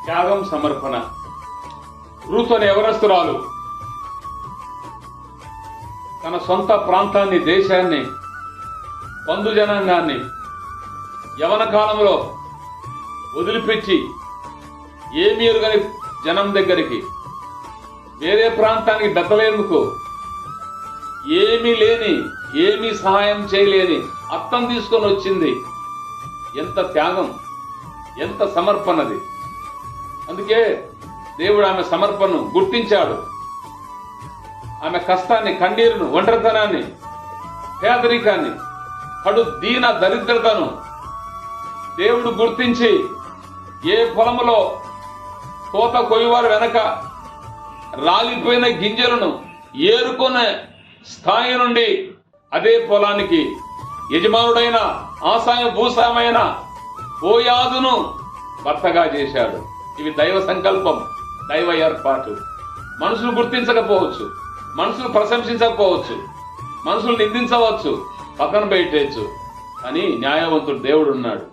త్యాగం, సమర్పణ. రూతు అనే యవనస్తురాలు తన సొంత ప్రాంతాన్ని, దేశాన్ని, బంధు జనాంగాన్ని యవన కాలంలో వదిలిపెట్టి ఏమీ ఎరుగని జనం దగ్గరికి, వేరే ప్రాంతానికి దత్తలేందుకు ఏమీ లేని, ఏమీ సహాయం చేయలేని అత్తం తీసుకొని వచ్చింది. ఎంత త్యాగం, ఎంత సమర్పణది. అందుకే దేవుడు ఆమె సమర్పణను గుర్తించాడు. ఆమె కష్టాన్ని, కన్నీరును, ఒంటరితనాన్ని, పేదరికాన్ని, కడు దీన దరిద్రతను దేవుడు గుర్తించి ఏ పొలములో కోత కొయ్యవారు వెనక రాలిపోయిన గింజలను ఏరుకునే స్థాయి నుండి అదే పొలానికి యజమానుడైన ఆసాయ భూసామైన బోయాజును భర్తగా చేశాడు. ఇవి దైవ సంకల్పం, దైవ ఏర్పాటు. మనుషులు గుర్తించకపోవచ్చు, మనుషులు ప్రశంసించకపోవచ్చు, మనుషులు నిందించవచ్చు, పక్కన పెట్టేయచ్చు, కానీ న్యాయవంతుడు దేవుడు ఉన్నాడు.